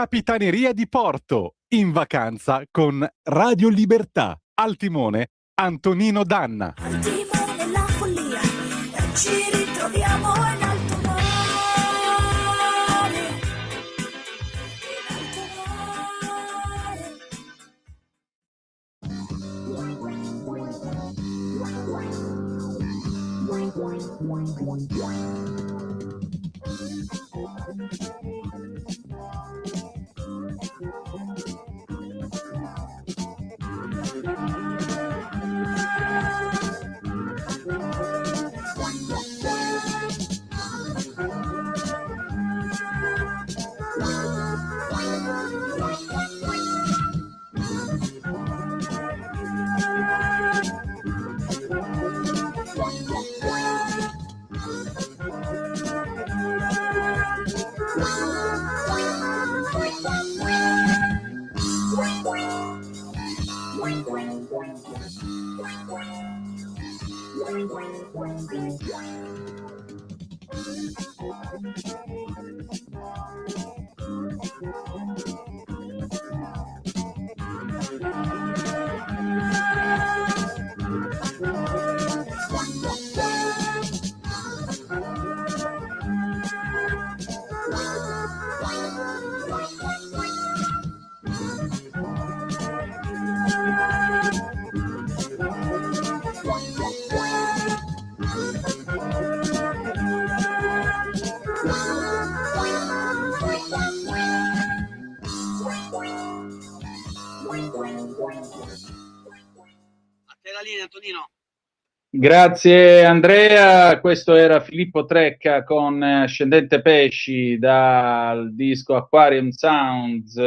Capitaneria di Porto, in vacanza con Radio Libertà. Al timone Antonino Danna. Al timone la follia, ci ritroviamo in alto mare. In alto mare. Antonino. Grazie Andrea, questo era Filippo Trecca con Scendente Pesci dal disco Aquarium Sounds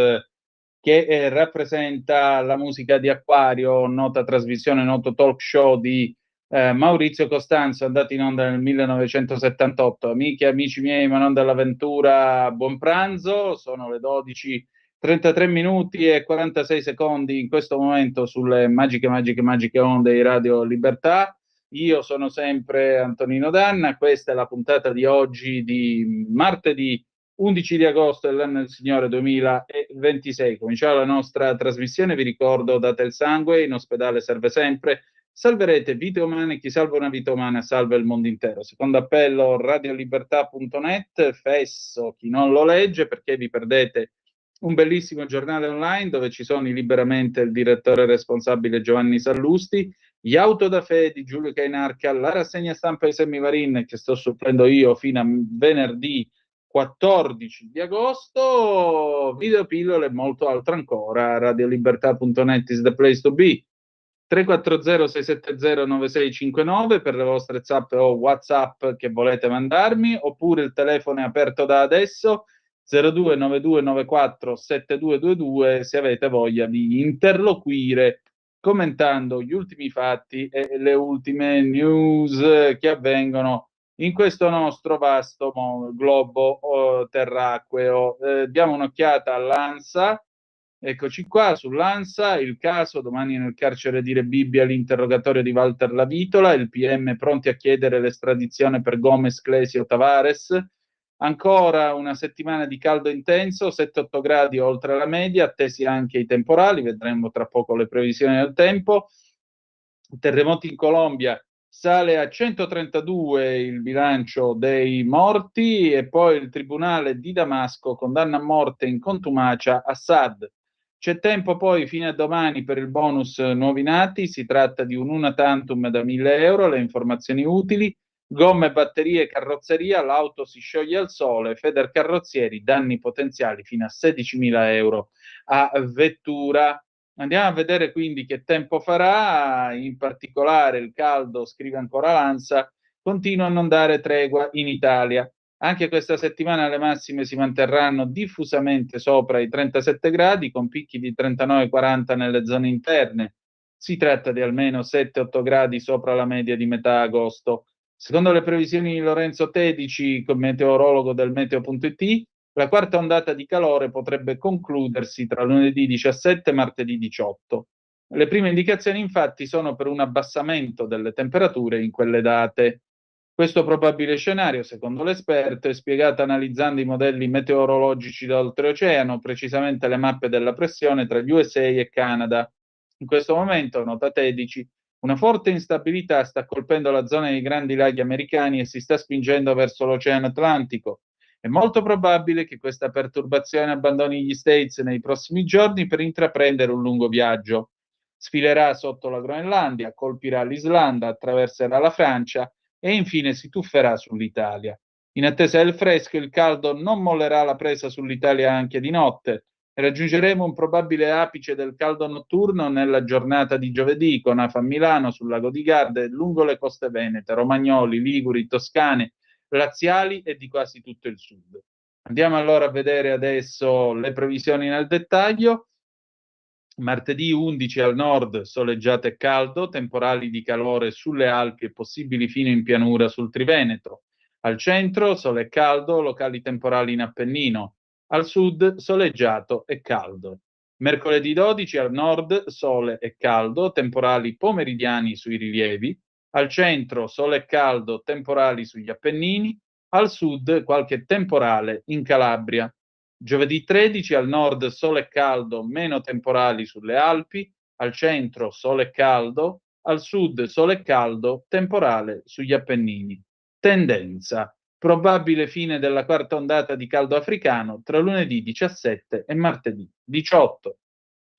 che rappresenta la musica di Acquario, nota trasmissione, noto talk show di Maurizio Costanzo, andato in onda nel 1978. Amiche e amici miei, ma non dell'avventura, buon pranzo, sono le 12:33 minuti e 46 secondi in questo momento sulle magiche onde di Radio Libertà. Io sono sempre Antonino Danna, questa è la puntata di oggi di martedì 11 di agosto dell'anno del Signore 2026. Cominciamo la nostra trasmissione, vi ricordo, date il sangue, in ospedale serve sempre, salverete vite umane, chi salva una vita umana salva il mondo intero. Secondo appello radiolibertà.net, fesso chi non lo legge perché vi perdete un bellissimo giornale online dove ci sono liberamente il direttore responsabile Giovanni Sallusti, gli auto da fe di Giulio Cainarca, la rassegna stampa di Semivarin che sto supplendo io fino a venerdì 14 di agosto, videopillole e molto altro ancora. Radiolibertà.net is the place to be. 340-670-9659 per le vostre zap o WhatsApp che volete mandarmi, oppure il telefono è aperto da adesso 0292947222 se avete voglia di interloquire commentando gli ultimi fatti e le ultime news che avvengono in questo nostro vasto globo terracqueo. Diamo un'occhiata all'ANSA. Eccoci qua sull'ANSA, il caso domani nel carcere di Rebibbia, l'interrogatorio di Walter Lavitola, il PM pronti a chiedere l'estradizione per Gomez, Clesio, Tavares. Ancora una settimana di caldo intenso, 7-8 gradi oltre la media, attesi anche i temporali, vedremo tra poco le previsioni del tempo. Terremoti in Colombia, sale a 132 il bilancio dei morti e poi il tribunale di Damasco condanna a morte in contumacia Assad. C'è tempo poi fino a domani per il bonus nuovi nati, si tratta di un una tantum da 1.000 euro, le informazioni utili, gomme, batterie, carrozzeria, l'auto si scioglie al sole, Federcarrozzieri, danni potenziali fino a 16.000 euro a vettura. Andiamo a vedere quindi che tempo farà, in particolare il caldo, scrive ancora l'ANSA, continua a non dare tregua in Italia. Anche questa settimana le massime si manterranno diffusamente sopra i 37 gradi, con picchi di 39-40 nelle zone interne. Si tratta di almeno 7-8 gradi sopra la media di metà agosto. Secondo le previsioni di Lorenzo Tedici, meteorologo del Meteo.it, la quarta ondata di calore potrebbe concludersi tra lunedì 17 e martedì 18. Le prime indicazioni infatti sono per un abbassamento delle temperature in quelle date. Questo probabile scenario, secondo l'esperto, è spiegato analizzando i modelli meteorologici da oltreoceano, precisamente le mappe della pressione tra gli USA e Canada. In questo momento, nota Tedici, una forte instabilità sta colpendo la zona dei Grandi Laghi americani e si sta spingendo verso l'Oceano Atlantico. È molto probabile che questa perturbazione abbandoni gli States nei prossimi giorni per intraprendere un lungo viaggio. Sfilerà sotto la Groenlandia, colpirà l'Islanda, attraverserà la Francia e infine si tufferà sull'Italia. In attesa del fresco, il caldo non mollerà la presa sull'Italia anche di notte. Raggiungeremo un probabile apice del caldo notturno nella giornata di giovedì, con afa a Milano, sul lago di Garda e lungo le coste venete, romagnoli, liguri, toscane, laziali e di quasi tutto il sud. Andiamo allora a vedere adesso le previsioni nel dettaglio. Martedì 11 al nord, soleggiato e caldo, temporali di calore sulle Alpi e possibili fino in pianura sul Triveneto. Al centro, sole e caldo, locali temporali in Appennino. Al sud, soleggiato e caldo. Mercoledì 12 al nord, sole e caldo, temporali pomeridiani sui rilievi. Al centro, sole e caldo, temporali sugli Appennini. Al sud, qualche temporale in Calabria. Giovedì 13 al nord sole e caldo, meno temporali sulle Alpi, al centro sole e caldo, al sud sole e caldo, temporale sugli Appennini. Tendenza: probabile fine della quarta ondata di caldo africano tra lunedì 17 e martedì 18.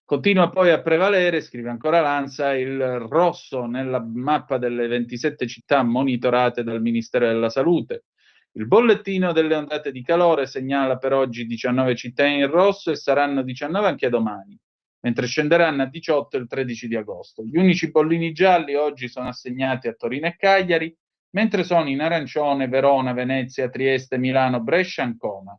Continua poi a prevalere, scrive ancora l'ANSA, il rosso nella mappa delle 27 città monitorate dal Ministero della Salute. Il bollettino delle ondate di calore segnala per oggi 19 città in rosso e saranno 19 anche domani, mentre scenderanno a 18 il 13 di agosto. Gli unici bollini gialli oggi sono assegnati a Torino e Cagliari, mentre sono in arancione Verona, Venezia, Trieste, Milano, Brescia e Ancona.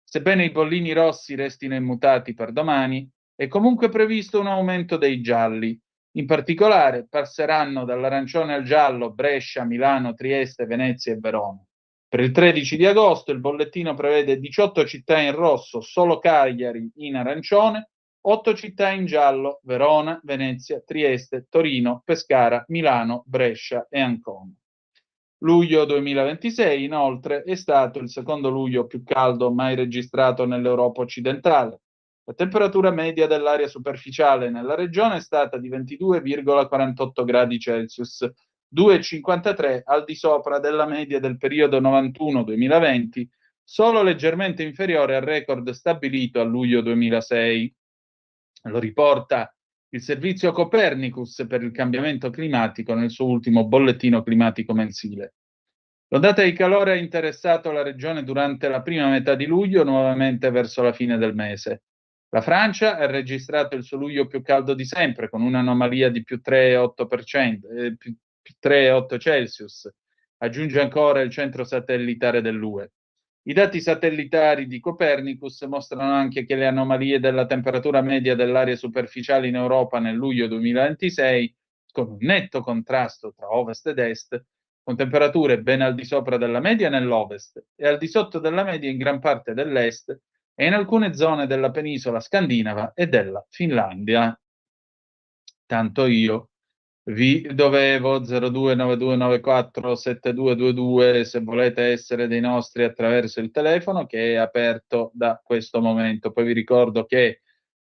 Sebbene i bollini rossi restino immutati per domani, è comunque previsto un aumento dei gialli. In particolare passeranno dall'arancione al giallo Brescia, Milano, Trieste, Venezia e Verona. Per il 13 di agosto il bollettino prevede 18 città in rosso, solo Cagliari in arancione, 8 città in giallo, Verona, Venezia, Trieste, Torino, Pescara, Milano, Brescia e Ancona. Luglio 2026, inoltre, è stato il secondo luglio più caldo mai registrato nell'Europa occidentale. La temperatura media dell'aria superficiale nella regione è stata di 22,48 gradi Celsius, 2,53 al di sopra della media del periodo 91-2020, solo leggermente inferiore al record stabilito a luglio 2006. Lo riporta il servizio Copernicus per il cambiamento climatico nel suo ultimo bollettino climatico mensile. L'ondata di calore ha interessato la regione durante la prima metà di luglio, nuovamente verso la fine del mese. La Francia ha registrato il suo luglio più caldo di sempre, con un'anomalia di più 3,8%, più 3,8 Celsius. Aggiunge ancora il centro satellitare dell'UE. I dati satellitari di Copernicus mostrano anche che le anomalie della temperatura media dell'aria superficiale in Europa nel luglio 2026, con un netto contrasto tra ovest ed est, con temperature ben al di sopra della media nell'ovest e al di sotto della media in gran parte dell'est e in alcune zone della penisola scandinava e della Finlandia. Tanto io vi dovevo 0292947222 se volete essere dei nostri attraverso il telefono che è aperto da questo momento. Poi vi ricordo che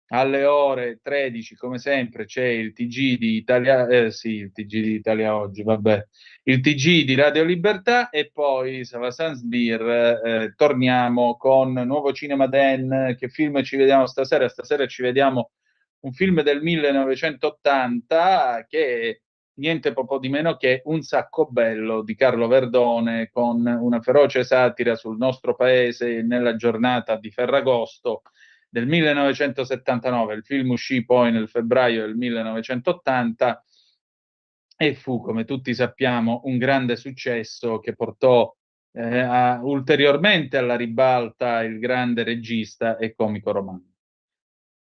alle ore 13, come sempre, c'è il TG di Italia, sì, il TG di Italia Oggi, vabbè, il TG di Radio Libertà e poi Savasans Beer, torniamo con Nuovo Cinema Den. Che film ci vediamo stasera? Stasera ci vediamo un film del 1980 che è niente po' di meno che Un sacco bello di Carlo Verdone, con una feroce satira sul nostro paese nella giornata di Ferragosto del 1979. Il film uscì poi nel febbraio del 1980 e fu, come tutti sappiamo, un grande successo che portò ulteriormente alla ribalta il grande regista e comico romano.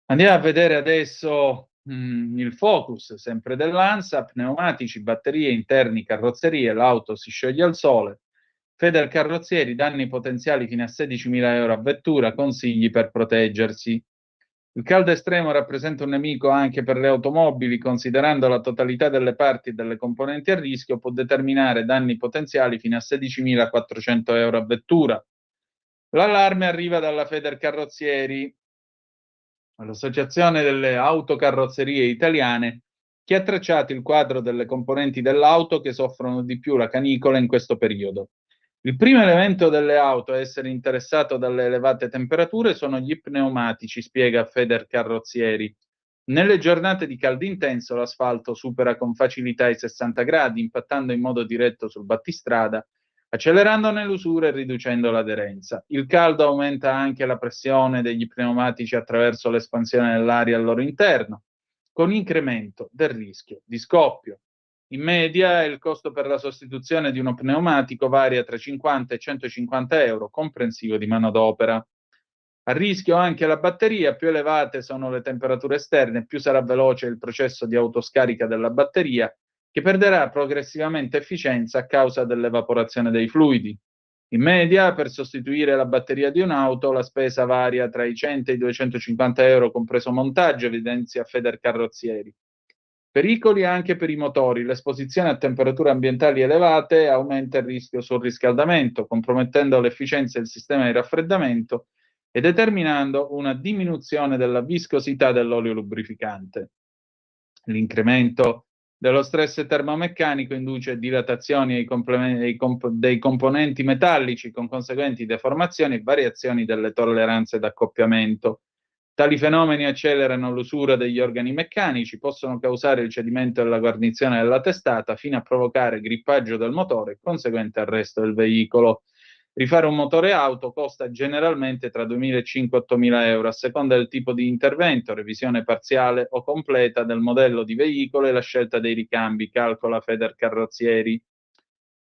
Andiamo a vedere adesso il focus, sempre dell'ANSA: pneumatici, batterie, interni, carrozzerie, l'auto si scioglie al sole. Feder Carrozzieri, danni potenziali fino a 16.000 euro a vettura, consigli per proteggersi. Il caldo estremo rappresenta un nemico anche per le automobili, considerando la totalità delle parti e delle componenti a rischio, può determinare danni potenziali fino a 16.400 euro a vettura. L'allarme arriva dalla Federcarrozzieri, l'Associazione delle Autocarrozzerie Italiane, che ha tracciato il quadro delle componenti dell'auto che soffrono di più la canicola in questo periodo. Il primo elemento delle auto a essere interessato dalle elevate temperature sono gli pneumatici, spiega Federcarrozzieri. Nelle giornate di caldo intenso l'asfalto supera con facilità i 60 gradi, impattando in modo diretto sul battistrada, accelerandone l'usura e riducendo l'aderenza. Il caldo aumenta anche la pressione degli pneumatici attraverso l'espansione dell'aria al loro interno, con incremento del rischio di scoppio. In media il costo per la sostituzione di uno pneumatico varia tra 50 e 150 euro, comprensivo di manodopera. A rischio anche la batteria, più elevate sono le temperature esterne, più sarà veloce il processo di autoscarica della batteria, che perderà progressivamente efficienza a causa dell'evaporazione dei fluidi. In media, per sostituire la batteria di un'auto, la spesa varia tra i 100 e i 250 euro, compreso montaggio, evidenzia Federcarrozzieri. Pericoli anche per i motori. L'esposizione a temperature ambientali elevate aumenta il rischio sul riscaldamento, compromettendo l'efficienza del sistema di raffreddamento e determinando una diminuzione della viscosità dell'olio lubrificante. L'incremento dello stress termomeccanico induce dilatazioni dei componenti metallici con conseguenti deformazioni e variazioni delle tolleranze d'accoppiamento. Tali fenomeni accelerano l'usura degli organi meccanici, possono causare il cedimento della guarnizione della testata fino a provocare grippaggio del motore e conseguente arresto del veicolo. Rifare un motore auto costa generalmente tra 2.500 e 8.000 euro a seconda del tipo di intervento, revisione parziale o completa del modello di veicolo e la scelta dei ricambi, calcola Federcarrozzieri.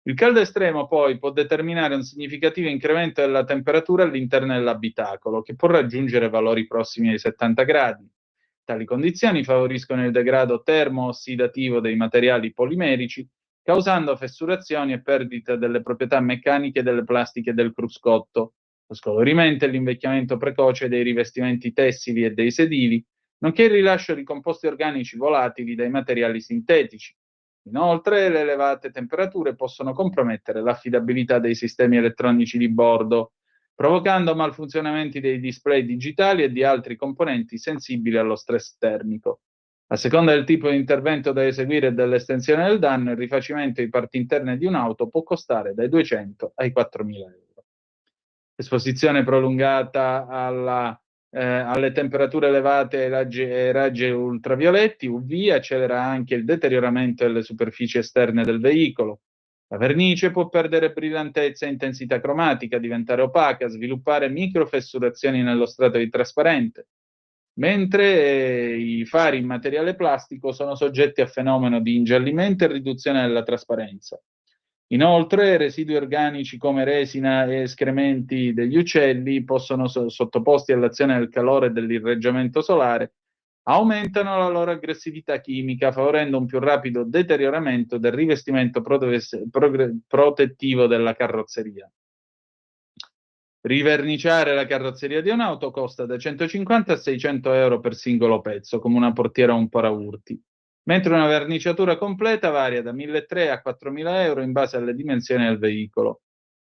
Il caldo estremo poi può determinare un significativo incremento della temperatura all'interno dell'abitacolo, che può raggiungere valori prossimi ai 70 gradi. Tali condizioni favoriscono il degrado termo-ossidativo dei materiali polimerici, causando fessurazioni e perdita delle proprietà meccaniche delle plastiche del cruscotto, lo scolorimento e l'invecchiamento precoce dei rivestimenti tessili e dei sedili, nonché il rilascio di composti organici volatili dai materiali sintetici. Inoltre, le elevate temperature possono compromettere l'affidabilità dei sistemi elettronici di bordo, provocando malfunzionamenti dei display digitali e di altri componenti sensibili allo stress termico. A seconda del tipo di intervento da eseguire e dell'estensione del danno, il rifacimento di parti interne di un'auto può costare dai 200 ai 4.000 euro. Esposizione prolungata alle temperature elevate ai raggi ultravioletti UV accelera anche il deterioramento delle superfici esterne del veicolo. La vernice può perdere brillantezza e intensità cromatica, diventare opaca, sviluppare microfessurazioni nello strato di trasparente, mentre i fari in materiale plastico sono soggetti a fenomeno di ingiallimento e riduzione della trasparenza. Inoltre, residui organici come resina e escrementi degli uccelli possono sottoposti all'azione del calore e dell'irraggiamento solare, aumentano la loro aggressività chimica, favorendo un più rapido deterioramento del rivestimento protettivo della carrozzeria. Riverniciare la carrozzeria di un'auto costa da 150 a 600 euro per singolo pezzo, come una portiera o un paraurti, mentre una verniciatura completa varia da 1.300 a 4.000 euro in base alle dimensioni del veicolo.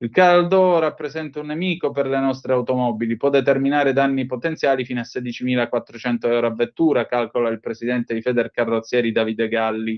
Il caldo rappresenta un nemico per le nostre automobili, può determinare danni potenziali fino a 16.400 euro a vettura, calcola il presidente di Federcarrozzieri Davide Galli.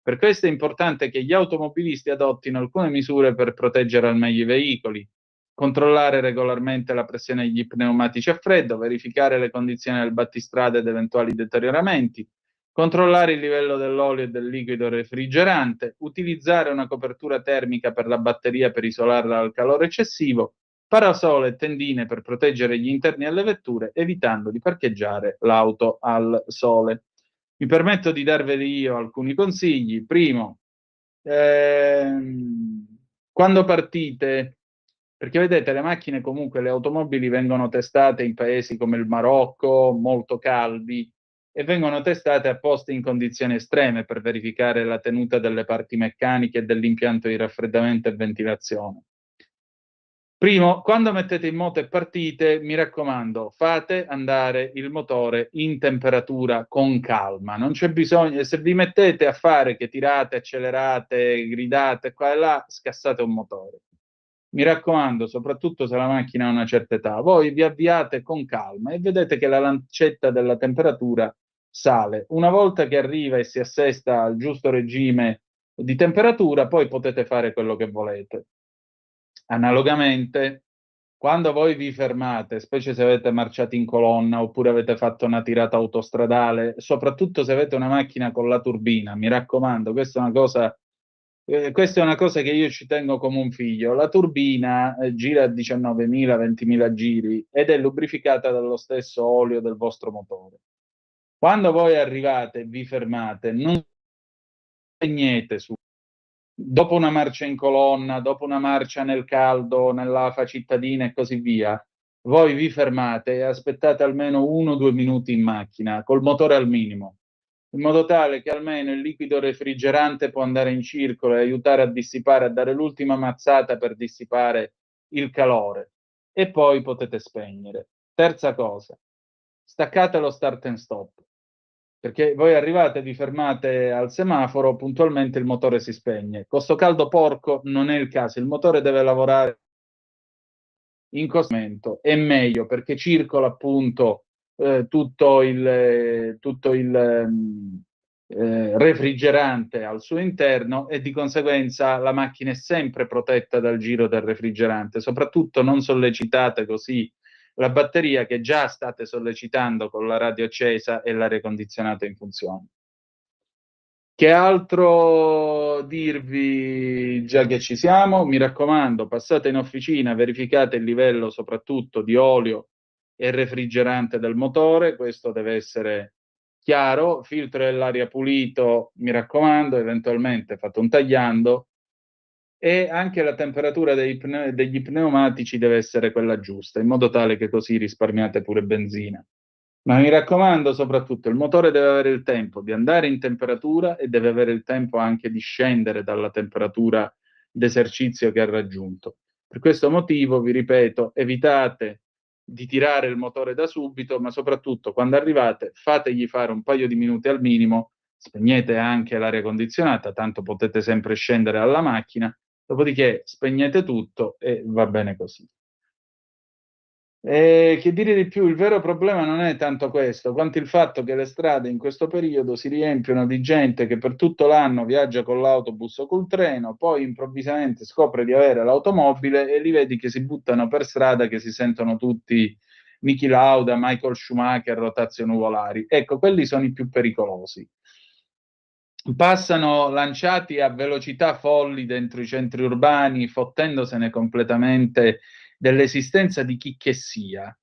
Per questo è importante che gli automobilisti adottino alcune misure per proteggere al meglio i veicoli: controllare regolarmente la pressione degli pneumatici a freddo, verificare le condizioni del battistrada ed eventuali deterioramenti, controllare il livello dell'olio e del liquido refrigerante, utilizzare una copertura termica per la batteria per isolarla dal calore eccessivo, parasole e tendine per proteggere gli interni delle vetture, evitando di parcheggiare l'auto al sole. Mi permetto di darveli io alcuni consigli. Primo, quando partite, perché vedete le macchine comunque, le automobili vengono testate in paesi come il Marocco, molto caldi, e vengono testate a posti in condizioni estreme per verificare la tenuta delle parti meccaniche e dell'impianto di raffreddamento e ventilazione. Primo, quando mettete in moto e partite, mi raccomando, fate andare il motore in temperatura con calma. Non c'è bisogno, se vi mettete a fare che tirate, accelerate, gridate qua e là, scassate un motore. Mi raccomando, soprattutto se la macchina ha una certa età, voi vi avviate con calma e vedete che la lancetta della temperatura sale. Una volta che arriva e si assesta al giusto regime di temperatura, poi potete fare quello che volete. Analogamente, quando voi vi fermate, specie se avete marciato in colonna oppure avete fatto una tirata autostradale, soprattutto se avete una macchina con la turbina, mi raccomando, questa è una cosa che io ci tengo come un figlio. La turbina gira a 19.000, 20.000 giri ed è lubrificata dallo stesso olio del vostro motore. Quando voi arrivate e vi fermate, non spegnete su dopo una marcia in colonna, dopo una marcia nel caldo, nell'afa cittadina e così via, voi vi fermate e aspettate almeno 1 o 2 minuti in macchina col motore al minimo, in modo tale che almeno il liquido refrigerante può andare in circolo e aiutare a dissipare, a dare l'ultima mazzata per dissipare il calore e poi potete spegnere. Terza cosa, staccate lo start and stop. Perché voi arrivate, vi fermate al semaforo, puntualmente il motore si spegne. Con sto caldo porco non è il caso, il motore deve lavorare in questo momento, è meglio perché circola appunto tutto il refrigerante al suo interno e di conseguenza la macchina è sempre protetta dal giro del refrigerante, soprattutto non sollecitate così la batteria che già state sollecitando con la radio accesa e l'aria condizionata in funzione. Che altro dirvi, già che ci siamo? Mi raccomando, passate in officina, verificate il livello soprattutto di olio e refrigerante del motore, questo deve essere chiaro, filtro dell'aria pulito, mi raccomando, eventualmente fate un tagliando, e anche la temperatura degli pneumatici deve essere quella giusta, in modo tale che così risparmiate pure benzina. Ma mi raccomando, soprattutto, il motore deve avere il tempo di andare in temperatura e deve avere il tempo anche di scendere dalla temperatura d'esercizio che ha raggiunto. Per questo motivo, vi ripeto, evitate di tirare il motore da subito, ma soprattutto quando arrivate fategli fare un paio di minuti al minimo, spegnete anche l'aria condizionata, tanto potete sempre scendere alla macchina, dopodiché spegnete tutto e va bene così. Che dire di più? Il vero problema non è tanto questo, quanto il fatto che le strade in questo periodo si riempiono di gente che per tutto l'anno viaggia con l'autobus o col treno, poi improvvisamente scopre di avere l'automobile e li vedi che si buttano per strada, che si sentono tutti Niki Lauda, Michael Schumacher, rotazio nuvolari. Ecco, quelli sono i più pericolosi. Passano lanciati a velocità folli dentro i centri urbani, fottendosene completamente dell'esistenza di chi che sia.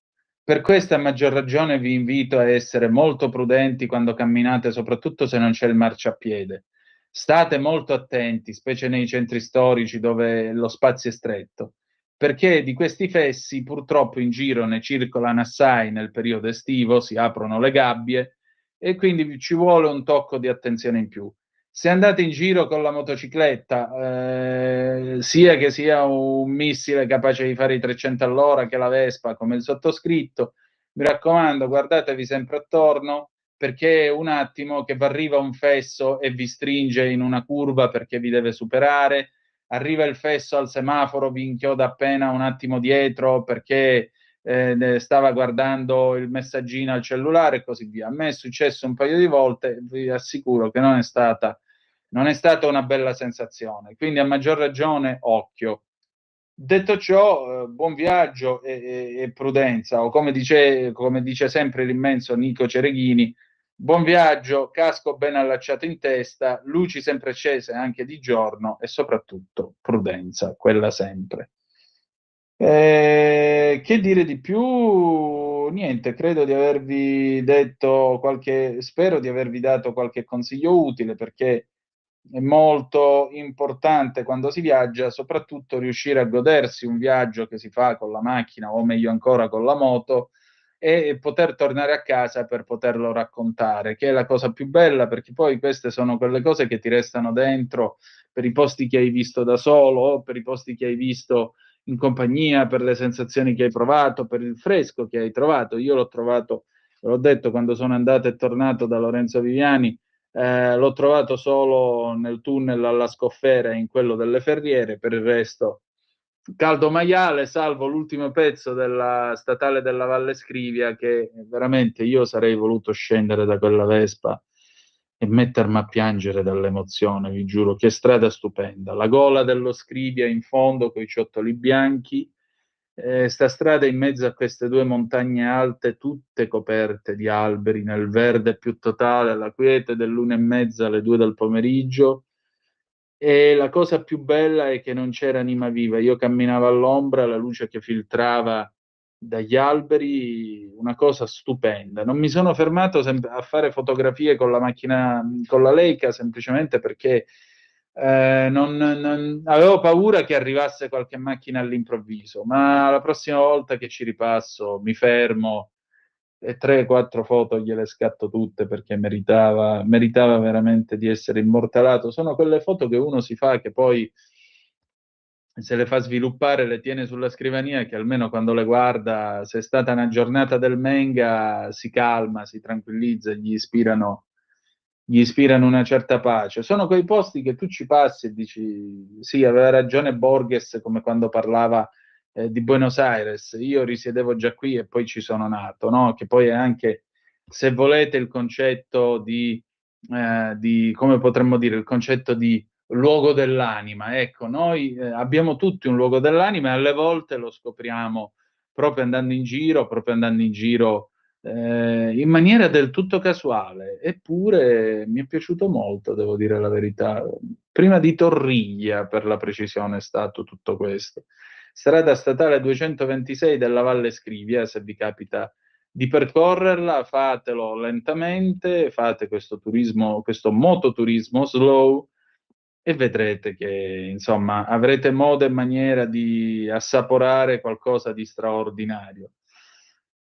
Per questo a maggior ragione vi invito a essere molto prudenti quando camminate, soprattutto se non c'è il marciapiede. State molto attenti, specie nei centri storici dove lo spazio è stretto, perché di questi fessi purtroppo in giro ne circolano assai nel periodo estivo, si aprono le gabbie e quindi ci vuole un tocco di attenzione in più. Se andate in giro con la motocicletta, sia che sia un missile capace di fare i 300 all'ora che la Vespa, come il sottoscritto, mi raccomando, guardatevi sempre attorno perché un attimo che vi arriva un fesso e vi stringe in una curva perché vi deve superare, arriva il fesso al semaforo, vi inchioda appena un attimo dietro perché stava guardando il messaggino al cellulare e così via. A me è successo un paio di volte, vi assicuro che non è stata una bella sensazione, quindi a maggior ragione occhio. Detto ciò, buon viaggio e prudenza, o come dice sempre l'immenso Nico Cereghini, buon viaggio, casco ben allacciato in testa, luci sempre accese anche di giorno e soprattutto prudenza, quella sempre. Che dire di più? Niente, credo di avervi detto spero di avervi dato qualche consiglio utile perché è molto importante quando si viaggia, soprattutto riuscire a godersi un viaggio che si fa con la macchina o meglio ancora con la moto e poter tornare a casa per poterlo raccontare, che è la cosa più bella perché poi queste sono quelle cose che ti restano dentro per i posti che hai visto da solo o per i posti che hai visto in compagnia, per le sensazioni che hai provato, per il fresco che hai trovato. Io l'ho trovato, l'ho detto, quando sono andato e tornato da Lorenzo Viviani, l'ho trovato solo nel tunnel alla Scoffera e in quello delle Ferriere. Per il resto caldo maiale, salvo l'ultimo pezzo della statale della Valle Scrivia, che veramente io sarei voluto scendere da quella Vespa e mettermi a piangere dall'emozione, vi giuro. Che strada stupenda, la gola dello Scrivia in fondo con i ciottoli bianchi, sta strada in mezzo a queste due montagne alte, tutte coperte di alberi, nel verde più totale, alla quiete dell'1:30 alle 2 del pomeriggio. E la cosa più bella è che non c'era anima viva. Io camminavo all'ombra, la luce che filtrava dagli alberi, una cosa stupenda. Non mi sono fermato a fare fotografie con la macchina, con la Leica, semplicemente perché avevo paura che arrivasse qualche macchina all'improvviso, ma la prossima volta che ci ripasso mi fermo e 3-4 foto gliele scatto tutte, perché meritava veramente di essere immortalato. Sono quelle foto che uno si fa, che poi se le fa sviluppare, le tiene sulla scrivania, che almeno quando le guarda, se è stata una giornata del Menga, si calma, si tranquillizza, gli ispirano una certa pace. Sono quei posti che tu ci passi e dici, sì, aveva ragione Borges, come quando parlava di Buenos Aires. Io risiedevo già qui e poi ci sono nato, no? Che poi è anche, se volete, il concetto come potremmo dire, il concetto di luogo dell'anima. Ecco, noi abbiamo tutti un luogo dell'anima e alle volte lo scopriamo proprio andando in giro in maniera del tutto casuale. Eppure mi è piaciuto molto, devo dire la verità. Prima di Torriglia, per la precisione, è stato tutto questo. Strada statale 226 della Valle Scrivia, se vi capita di percorrerla, fatelo lentamente, fate questo turismo, questo mototurismo slow, e vedrete che, insomma, avrete modo e maniera di assaporare qualcosa di straordinario.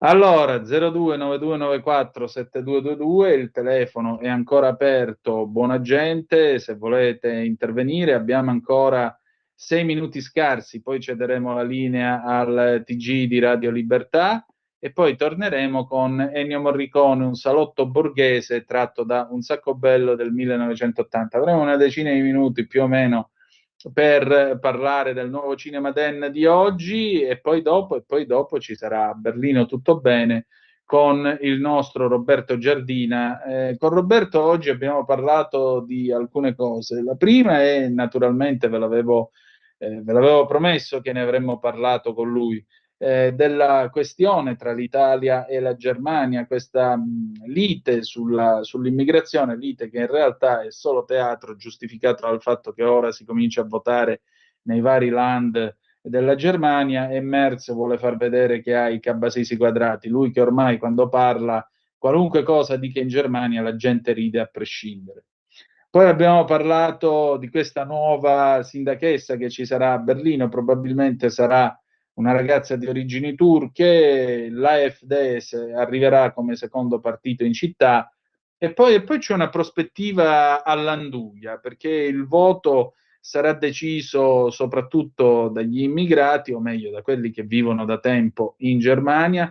Allora, 0292947222, il telefono è ancora aperto, buona gente, se volete intervenire abbiamo ancora 6 minuti scarsi, poi cederemo la linea al TG di Radio Libertà e poi torneremo con Ennio Morricone, un salotto borghese tratto da Un sacco bello del 1980. Avremo una decina di minuti più o meno per parlare del nuovo Cinema Den di oggi e poi dopo ci sarà Berlino tutto bene con il nostro Roberto Giardina. Con Roberto oggi abbiamo parlato di alcune cose. La prima è, naturalmente, ve l'avevo promesso che ne avremmo parlato con lui, della questione tra l'Italia e la Germania, questa lite sull'immigrazione, lite che in realtà è solo teatro, giustificato dal fatto che ora si comincia a votare nei vari land della Germania, e Merz vuole far vedere che ha i cabasisi quadrati, lui che ormai quando parla qualunque cosa dica in Germania la gente ride a prescindere. Poi abbiamo parlato di questa nuova sindachessa che ci sarà a Berlino, probabilmente sarà una ragazza di origini turche, l'AfD arriverà come secondo partito in città, e poi c'è una prospettiva all'anduia, perché il voto sarà deciso soprattutto dagli immigrati, o meglio da quelli che vivono da tempo in Germania.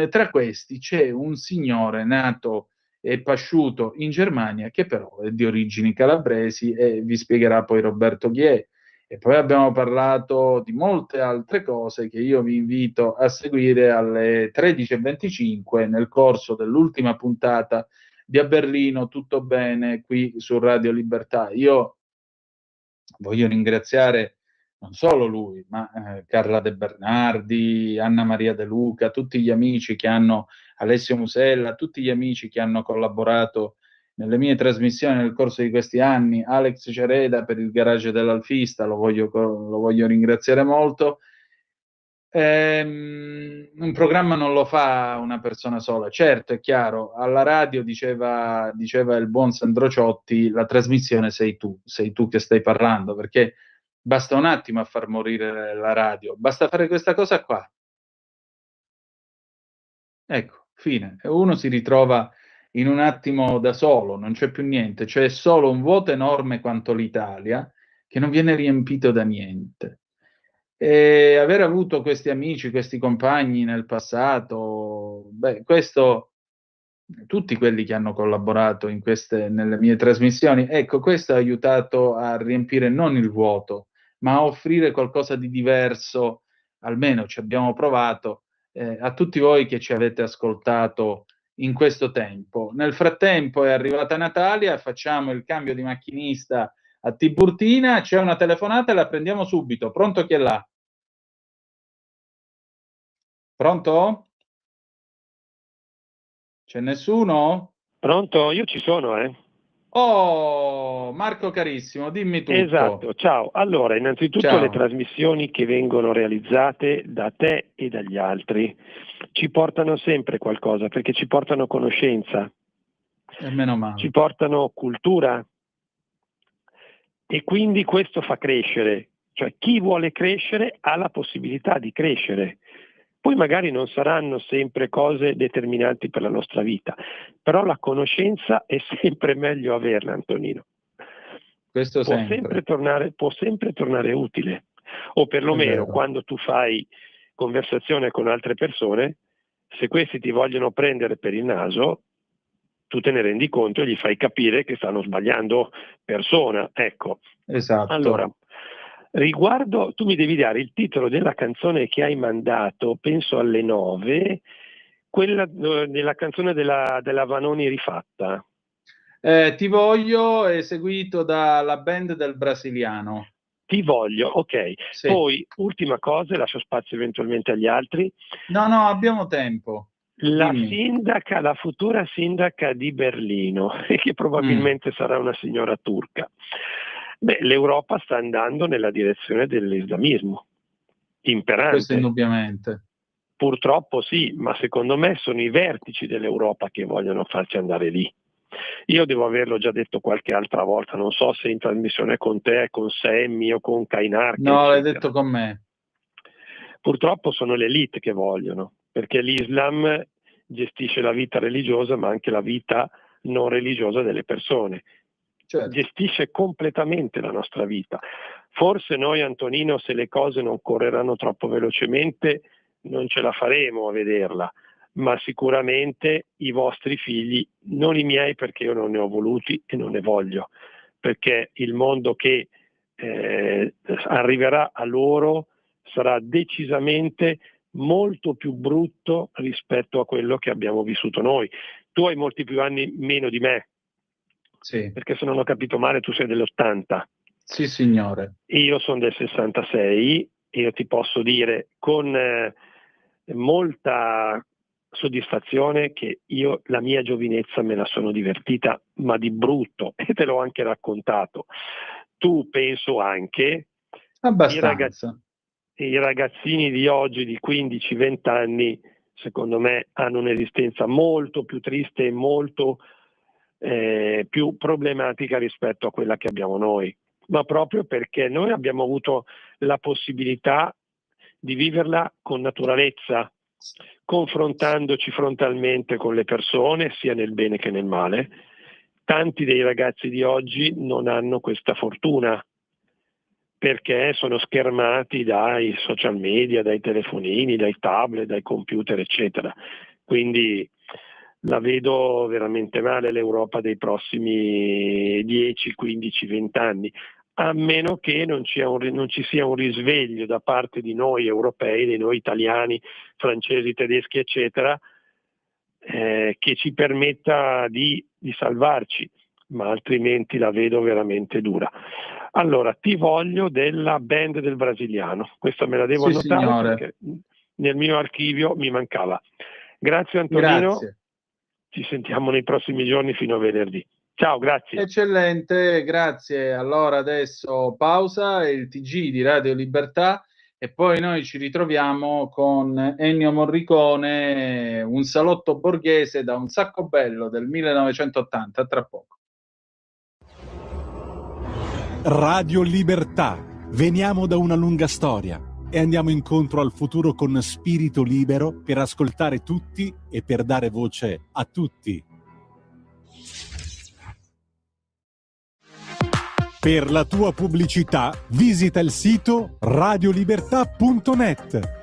Tra questi c'è un signore nato e pasciuto in Germania, che però è di origini calabresi, e vi spiegherà poi Roberto chi è. E poi abbiamo parlato di molte altre cose che io vi invito a seguire alle 13:25 nel corso dell'ultima puntata di A Berlino Tutto Bene qui su Radio Libertà. Io voglio ringraziare non solo lui, ma Carla De Bernardi, Anna Maria De Luca, tutti gli amici che hanno, Alessio Musella, tutti gli amici che hanno collaborato nelle mie trasmissioni nel corso di questi anni, Alex Cereda per il garage dell'Alfista, lo voglio ringraziare molto. Un programma non lo fa una persona sola, certo, è chiaro. Alla radio diceva il buon Sandro Ciotti, la trasmissione sei tu che stai parlando, perché basta un attimo a far morire la radio, basta fare questa cosa qua. Ecco, fine. E uno si ritrova in un attimo da solo, non c'è più niente, c'è solo un vuoto enorme quanto l'Italia che non viene riempito da niente. E aver avuto questi amici, questi compagni nel passato, questo, tutti quelli che hanno collaborato nelle mie trasmissioni, ecco, questo ha aiutato a riempire non il vuoto, ma a offrire qualcosa di diverso, almeno ci abbiamo provato, a tutti voi che ci avete ascoltato in questo tempo. Nel frattempo è arrivata Natalia, facciamo il cambio di macchinista a Tiburtina, c'è una telefonata e la prendiamo subito. Pronto, chi è là? Pronto? C'è nessuno? Pronto? Io ci sono, Oh, Marco carissimo, dimmi tutto. Esatto, ciao. Allora, innanzitutto Ciao. le trasmissioni che vengono realizzate da te e dagli altri ci portano sempre qualcosa, perché ci portano conoscenza, E meno male. ci portano cultura e quindi questo fa crescere. Cioè chi vuole crescere ha la possibilità di crescere. Poi magari non saranno sempre cose determinanti per la nostra vita, però la conoscenza è sempre meglio averla, Antonino. Questo Può sempre. può sempre tornare utile, o perlomeno quando tu fai conversazione con altre persone, se questi ti vogliono prendere per il naso, tu te ne rendi conto e gli fai capire che stanno sbagliando persona. Ecco. Esatto. Allora, riguardo, tu mi devi dare il titolo della canzone che hai mandato, penso alle 9, quella della canzone della Vanoni rifatta. Ti voglio, eseguito dalla band del brasiliano. Ti voglio, ok. Sì. Poi, ultima cosa, lascio spazio eventualmente agli altri. No, abbiamo tempo. La Dimmi. la futura sindaca di Berlino, che probabilmente sarà una signora turca. L'Europa sta andando nella direzione dell'islamismo, imperante. Questo indubbiamente. Purtroppo sì, ma secondo me sono i vertici dell'Europa che vogliono farci andare lì. Io devo averlo già detto qualche altra volta, non so se in trasmissione con te, con Sammy o con Kainar. No, l'hai detto con me. Purtroppo sono le elite che vogliono, perché l'Islam gestisce la vita religiosa ma anche la vita non religiosa delle persone. Certo. Gestisce completamente la nostra vita. Forse noi, Antonino, se le cose non correranno troppo velocemente, non ce la faremo a vederla, ma sicuramente i vostri figli, non i miei perché io non ne ho voluti e non ne voglio, perché il mondo che arriverà a loro sarà decisamente molto più brutto rispetto a quello che abbiamo vissuto noi. Tu hai molti più anni meno di me. Sì. Perché se non ho capito male tu sei dell'80. Sì, signore. Io sono del 66 e io ti posso dire con molta soddisfazione che io la mia giovinezza me la sono divertita, ma di brutto, e te l'ho anche raccontato. Tu penso anche Abbastanza. I ragazzini di oggi di 15-20 anni secondo me hanno un'esistenza molto più triste e molto più problematica rispetto a quella che abbiamo noi, ma proprio perché noi abbiamo avuto la possibilità di viverla con naturalezza, confrontandoci frontalmente con le persone, sia nel bene che nel male. Tanti dei ragazzi di oggi non hanno questa fortuna perché sono schermati dai social media, dai telefonini, dai tablet, dai computer, eccetera. Quindi la vedo veramente male l'Europa dei prossimi 10, 15, 20 anni, a meno che non ci sia un risveglio da parte di noi europei, di noi italiani, francesi, tedeschi, eccetera, che ci permetta di salvarci, ma altrimenti la vedo veramente dura. Allora, ti voglio della band del brasiliano, questa me la devo annotare, signore, perché nel mio archivio mi mancava. Grazie Antonino. Grazie. Ci sentiamo nei prossimi giorni fino a venerdì. Ciao, grazie. Eccellente, grazie. Allora adesso pausa, il TG di Radio Libertà e poi noi ci ritroviamo con Ennio Morricone, Un salotto borghese da un sacco bello del 1980. Tra poco. Radio Libertà. Veniamo da una lunga storia e andiamo incontro al futuro con spirito libero per ascoltare tutti e per dare voce a tutti. Per la tua pubblicità visita il sito radiolibertà.net.